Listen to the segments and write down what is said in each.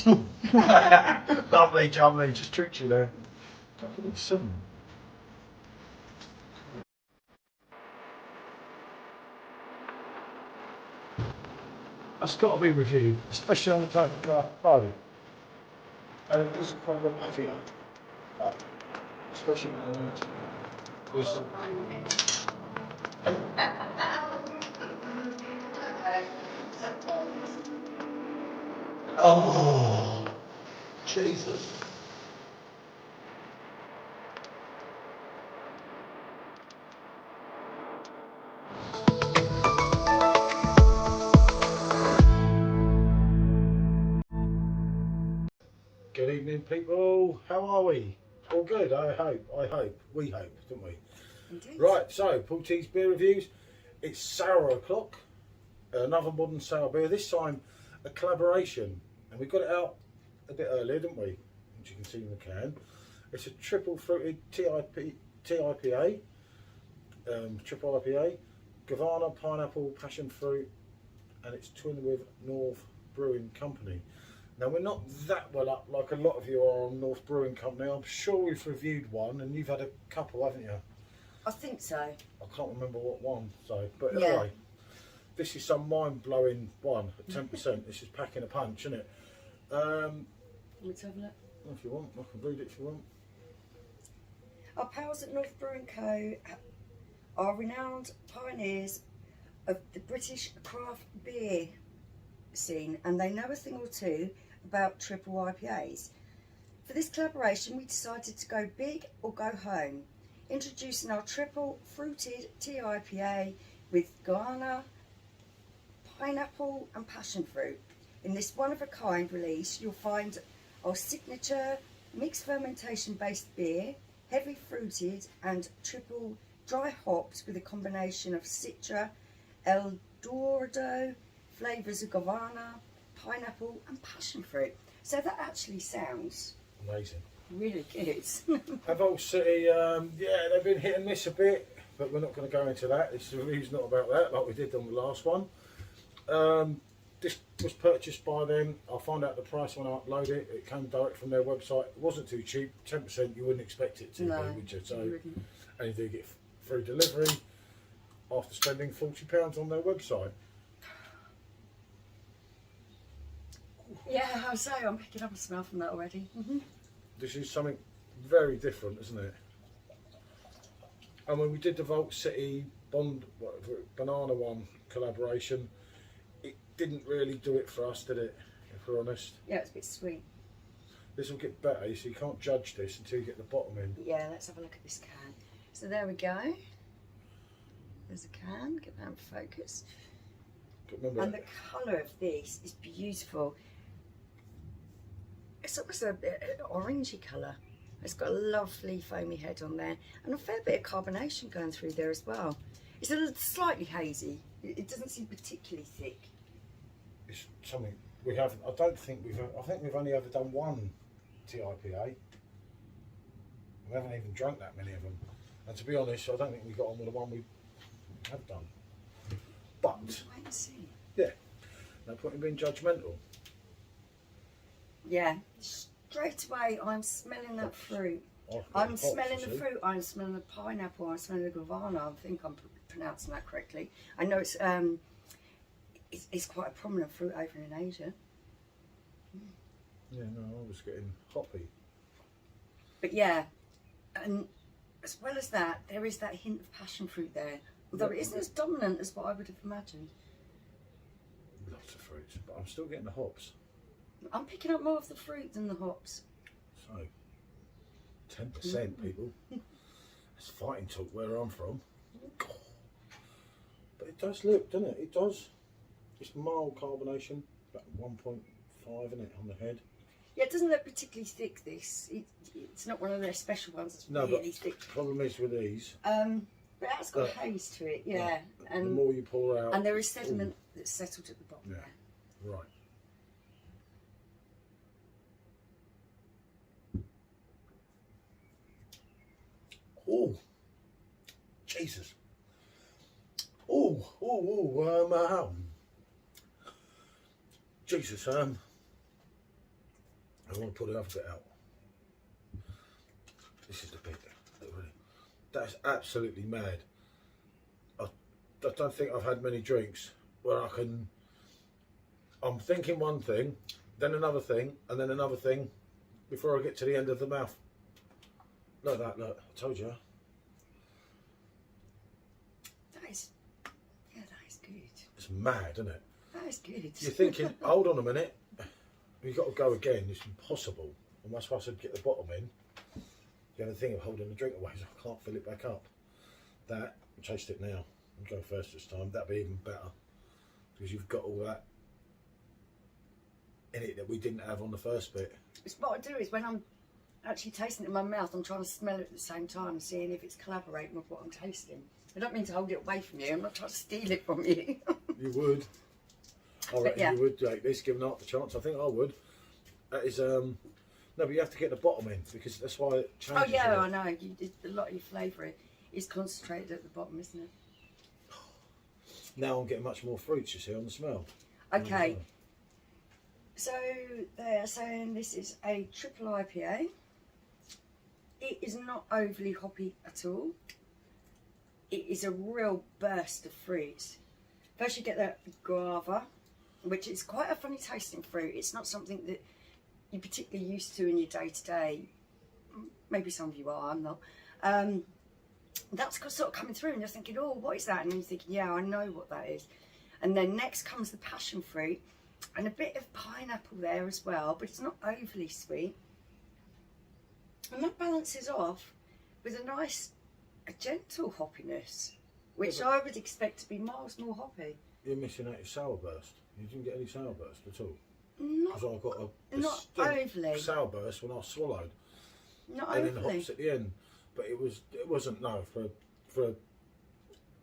Lovely, jubbly, just tricked you there. Awesome. That's got to be reviewed, especially on the type of draft party. And it doesn't quite look like it. Especially when there's some. Oh, Jesus. Good evening, people. How are we? All good, I hope. We hope, don't we? Indeed. Right, so Paul T's beer reviews. It's sour o'clock. Another modern sour beer. This time a collaboration. And we got it out a bit earlier, didn't we? Which you can see in the can. It's a triple fruited TIPA. Triple IPA. Guava, pineapple, passion fruit. And it's twinned with North Brewing Company. Now, we're not that well up like a lot of you are on North Brewing Company. I'm sure we've reviewed one, and you've had a couple, haven't you? I think so. I can't remember what one, so, but Yeah. anyway, this is some mind-blowing one at 10%. This is packing a punch, isn't it? Let's have a look. If you want, I can read it if you want. Our pals at North Brewing Co are renowned pioneers of the British craft beer scene, and they know a thing or two about triple IPAs. For this collaboration, we decided to go big or go home, introducing our Triple Fruited TIPA with guava, pineapple and passion fruit. In this one-of-a-kind release, you'll find our signature mixed fermentation based beer, heavy fruited and triple dry hops with a combination of Citra, Dorado, flavours of guava, pineapple and passion fruit. So that actually sounds Amazing. really good. Evolve City, yeah, they've been hit and miss a bit, but we're not going to go into that. This review's not about that, like we did on the last one. This was purchased by them. I'll find out the price when I upload it. It came direct from their website. It wasn't too cheap. 10%, you wouldn't expect it to be, would you? So, and you do get free delivery after spending £40 on their website. Yeah, I'll say I'm picking up a smell from that already. This is something very different, isn't it? And when we did the Vault City Banana one collaboration, it didn't really do it for us, did it? If we're honest. Yeah, it's a bit sweet. This will get better, so you can't judge this until you get the bottom in. Yeah, let's have a look at this can. So there we go. There's a can. Get that in focus. Remember, and the colour of this is beautiful. It's almost an orangey colour. It's got a lovely foamy head on there and a fair bit of carbonation going through there as well. It's a little slightly hazy. It doesn't seem particularly thick. it's something we haven't. I don't think we've. I think we've only ever done one TIPA. We haven't even drunk that many of them. And to be honest, I don't think we got on with the one we have done. But Wait and see. yeah, no point in being judgmental. Yeah, straight away I'm smelling that fruit. I'm smelling the fruit, I'm smelling the pineapple, I'm smelling the guava. I think I'm pronouncing that correctly. I know it's quite a prominent fruit over in Asia. Yeah, no, I was getting hoppy. But yeah, and as well as that, there is that hint of passion fruit there. Although it isn't as dominant as what I would have imagined. Lots of fruits, but I'm still getting the hops. I'm picking up more of the fruit than the hops. So, 10% people. That's fighting talk where I'm from. But it does look, doesn't it? It does. It's mild carbonation, about 1.5 in it on the head. Yeah, it doesn't look particularly thick, this. It's not one of their special ones that's really thick. The problem is with these. But it has got haze to it, yeah. And the more you pour out. And there is sediment that's settled at the bottom there. Right. Oh, Jesus. Jesus, I want to pull the other bit out. This is the bit that really, that's absolutely mad. I don't think I've had many drinks where I'm thinking one thing, then another thing, and then another thing before I get to the end of the mouth. Look at that, look, I told you. That is good. It's mad, isn't it? That is good. You're thinking, hold on a minute, you've got to go again, it's impossible. And that's why I said get the bottom in. The other thing of holding the drink away is I can't fill it back up. That, taste it now, and go first this time, that'd be even better. Because you've got all that in it that we didn't have on the first bit. It's what I do is when I'm actually tasting it in my mouth, I'm trying to smell it at the same time, seeing if it's collaborating with what I'm tasting. I don't mean to hold it away from you, I'm not trying to steal it from you. You would. I reckon yeah. you would like this, given half the chance. I think I would. That is, no, but you have to get the bottom in, because that's why it changes. Oh yeah, I know. A lot of your flavour is concentrated at the bottom, isn't it? Now I'm getting much more fruits, you see, on the smell. Okay. So they're saying this is a triple IPA. It is not overly hoppy at all. It is a real burst of fruit. First you get the guava, which is quite a funny tasting fruit. It's not something that you're particularly used to in your day-to-day. Maybe some of you are, I'm not. That's sort of coming through and you're thinking, oh, what is that? And then you're thinking, yeah, I know what that is. And then next comes the passion fruit and a bit of pineapple there as well, but it's not overly sweet. And that balances off with a gentle hoppiness, which I would expect to be miles more hoppy. You're missing out your sour burst. You didn't get any sour burst at all. Not, Because I got a not distinct overly. sour burst when I swallowed. Not And overly. then hops at the end. But it wasn't, no, for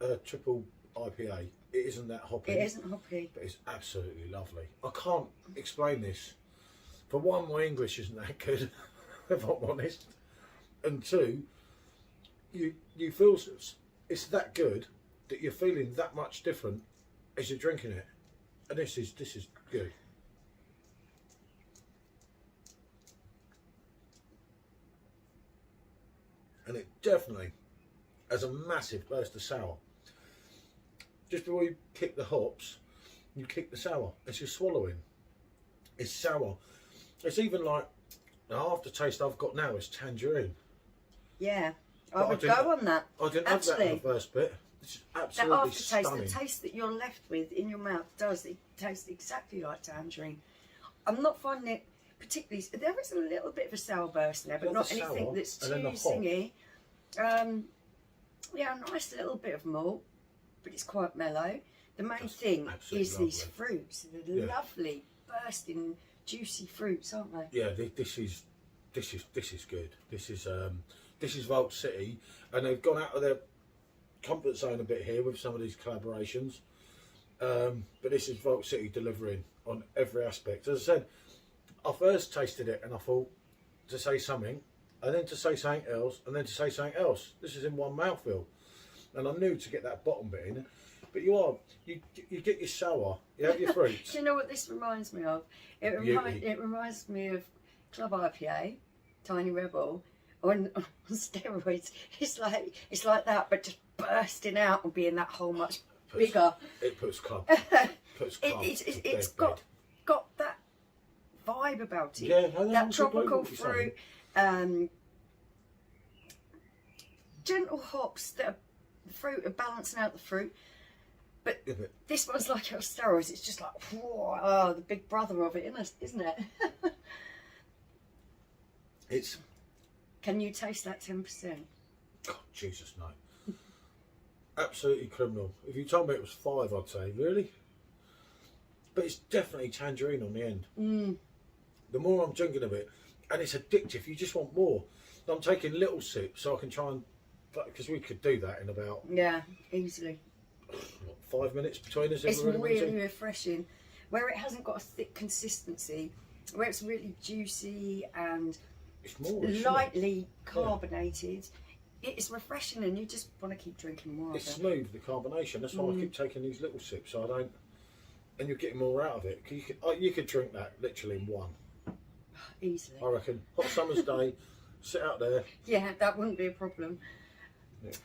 a triple IPA, it isn't that hoppy. It isn't hoppy. But it's absolutely lovely. I can't explain this. For one, my English isn't that good, if I'm honest. And two, you feel it's that good that you're feeling that much different as you're drinking it. And this is good. And it definitely has a massive burst of sour. Just before you kick the hops, you kick the sour as you're swallowing. It's sour. It's even like the aftertaste I've got now is tangerine. Yeah, But I would go on that. I didn't have that in the first bit. It's That absolutely aftertaste, stunning. the taste that you're left with in your mouth it tastes exactly like tangerine. I'm not finding it particularly, there is a little bit of a sour burst there, but Yeah, not the anything sour, that's and too then the hop. singy. Yeah, a nice little bit of malt, but it's quite mellow. The main That's thing absolutely is these lovely. fruits. They're Yeah. lovely, bursting, juicy fruits, aren't they? Yeah, this is good. This is Vault City, and they've gone out of their comfort zone a bit here with some of these collaborations. But this is Vault City delivering on every aspect. As I said, I first tasted it and I thought to say something, and then to say something else, and then to say something else. This is in one mouthful, and I knew to get that bottom bit in. But you get your sour, you have your fruits. Do you know what this reminds me of? It reminds me of Club IPA, Tiny Rebel, on steroids. It's like that, but just bursting out and being that whole much bigger. It puts club. It's got that vibe about it. Yeah, I know, that I'm tropical completely what you're fruit, gentle hops that the fruit are balancing out the fruit. But Yeah, but this one's like on steroids. It's just like, whoa, oh, the big brother of it, isn't it? it's, Can you taste that 10%? God, Jesus, no. Absolutely criminal. If you told me it was 5, I'd say, really? But it's definitely tangerine on the end. Mm. The more I'm drinking of it, and it's addictive, you just want more. I'm taking little sips so I can try and, because we could do that in about, Yeah, easily. what, 5 minutes between us? if It's we really wanted really to? refreshing. Where it hasn't got a thick consistency, where it's really juicy and It's more, isn't it? lightly carbonated, it's refreshing and you just want to keep drinking more It's of it. smooth, the carbonation. That's why I keep taking these little sips so I don't, and you're getting more out of it. You could drink that literally in one. Easily. I reckon. Hot summer's day, sit out there. Yeah, that wouldn't be a problem. Yeah, it's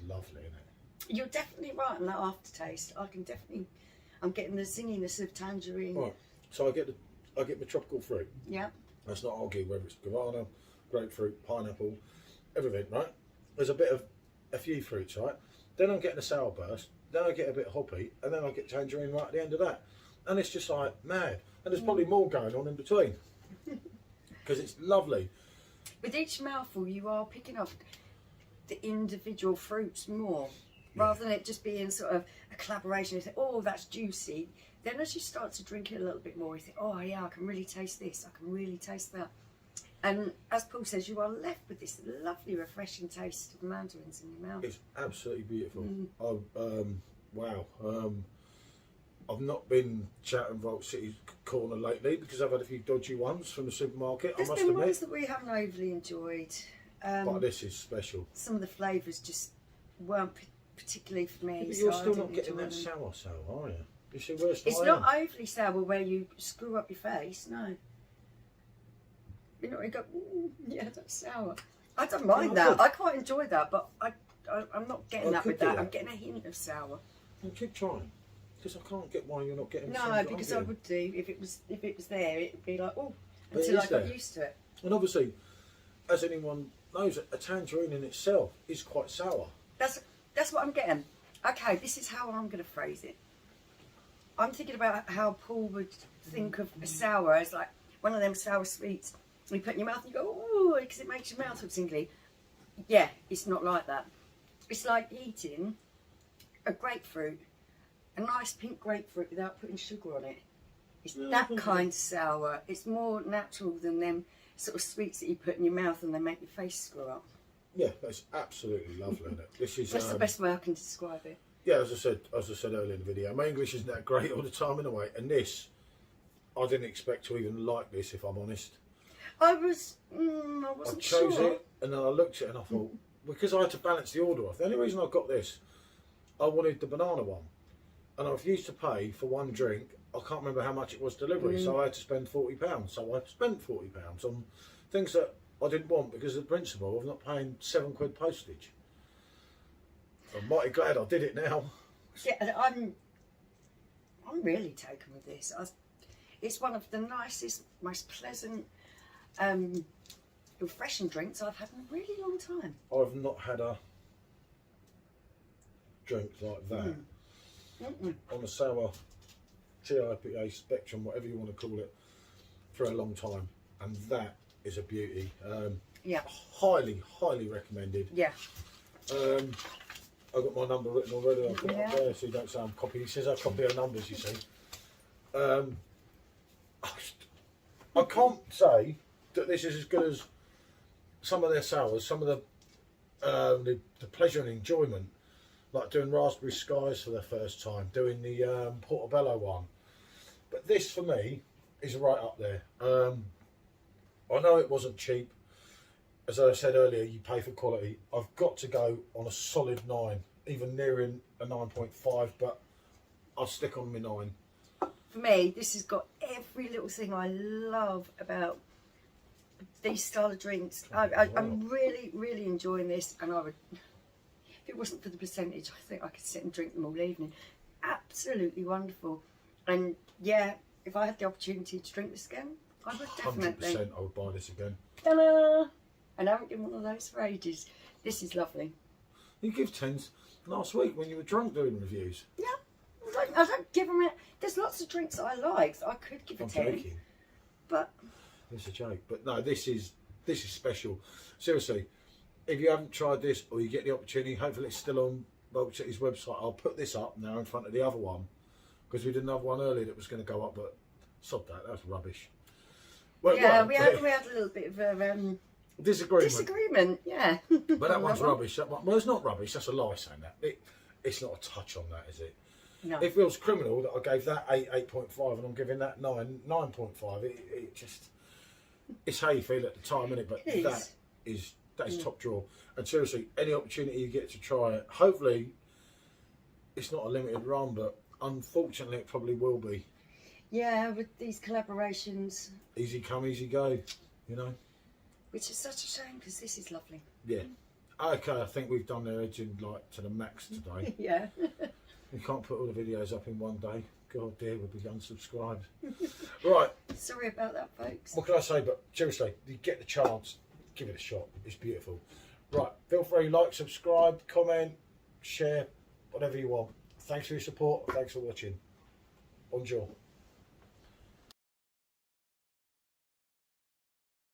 lovely, isn't it? You're definitely right on that aftertaste. I'm getting the zinginess of tangerine. Right. So I get my tropical fruit. Yeah. Let's not argue whether it's guava, grapefruit, pineapple, everything, right? There's a few fruits, right? Then I'm getting a sour burst, then I get a bit hoppy, and then I get tangerine right at the end of that. And it's just like mad. And there's probably more going on in between. Because it's lovely. With each mouthful, you are picking up the individual fruits more, rather than it just being sort of a collaboration. You think, oh, that's juicy. Then as you start to drink it a little bit more, you think, oh yeah, I can really taste this, I can really taste that. And as Paul says, you are left with this lovely, refreshing taste of mandarins in your mouth. It's absolutely beautiful. Wow. I've not been shouting Vault City's corner lately because I've had a few dodgy ones from the supermarket. There's I must been admit. ones that we haven't overly enjoyed. But this is special. Some of the flavours just weren't particularly for me. Yeah, but so you're I still didn't not getting enjoy that them. sour, are you? You see where It's not overly sour where you screw up your face, no. You know, you go, yeah, that's sour. I don't mind that. I quite enjoy that, but I'm not getting that with that. I'm getting a hint of sour. Well, keep trying, because I can't get why you're not getting. No, because I would do if it was there. It would be like, oh, until I got used to it. And obviously, as anyone knows, a tangerine in itself is quite sour. That's what I'm getting. Okay, this is how I'm going to phrase it. I'm thinking about how Paul would think of a sour as like one of them sour sweets you put in your mouth and you go, ooh, because it makes your mouth look tingly. Yeah, it's not like that. It's like eating a grapefruit, a nice pink grapefruit without putting sugar on it. It's that kind of sour. It's more natural than them sort of sweets that you put in your mouth and they make your face screw up. Yeah, that's absolutely lovely, isn't it? This is That's the best way I can describe it. Yeah, as I said earlier in the video, my English isn't that great all the time in a way, and this, I didn't expect to even like this, if I'm honest. I wasn't sure. I chose it, and then I looked at it and I thought, because I had to balance the order off, the only reason I got this, I wanted the banana one, and I refused to pay for one drink. I can't remember how much it was delivery, so I had to spend £40. So I spent £40 on things that I didn't want because of the principle of not paying £7 postage. I'm mighty glad I did it now. Yeah, I'm really taken with this. It's one of the nicest, most pleasant, refreshing drinks I've had in a really long time. I've not had a drink like that on a sour TIPA spectrum, whatever you want to call it, for a long time, and that is a beauty. Yeah, highly recommended. Yeah. I've got my number written already. I've got it up there, so you don't say I'm copying. He says I copy her numbers, you see. I can't say that this is as good as some of their sours, some of the pleasure and enjoyment, like doing Raspberry Skies for the first time, doing the Portobello one. But this, for me, is right up there. I know it wasn't cheap. As I said earlier, you pay for quality. I've got to go on a solid 9, even nearing a 9.5, but I'll stick on my 9. For me, this has got every little thing I love about these style of drinks. I'm really enjoying this, and I would, if it wasn't for the percentage, I think I could sit and drink them all evening. Absolutely wonderful. And yeah, if I had the opportunity to drink this again, I would definitely. 100% I would buy this again. Ta-da! And I haven't given one of those for ages. This is lovely. You give 10s last week when you were drunk doing reviews. Yeah, I don't give them it. There's lots of drinks that I like that I could give a 10. Joking. But it's a joke. But no, this is special. Seriously, if you haven't tried this or you get the opportunity, hopefully it's still on Vault City's website. I'll put this up now in front of the other one because we did another one earlier that was going to go up, but sod that. That was rubbish. Well, yeah, we had a little bit of a disagreement. Yeah. But that one's rubbish. That one, well, it's not rubbish. That's a lie saying that. It's not a touch on that, is it? No. It feels criminal that I gave that 8.5 and I'm giving that 9.5. It just, it's how you feel at the time, isn't it? But that is top draw. And seriously, any opportunity you get to try it, hopefully it's not a limited run, but unfortunately it probably will be. Yeah, with these collaborations, Easy come, easy go, you know. which is such a shame because this is lovely. Yeah. Okay, I think we've done their edging like to the max today. Yeah. We can't put all the videos up in one day. God dear, we'll be unsubscribed. Right. Sorry about that, folks. What can I say? But seriously, you get the chance, give it a shot. It's beautiful. Right. Feel free, like, subscribe, comment, share, whatever you want. Thanks for your support. Thanks for watching. Bonjour.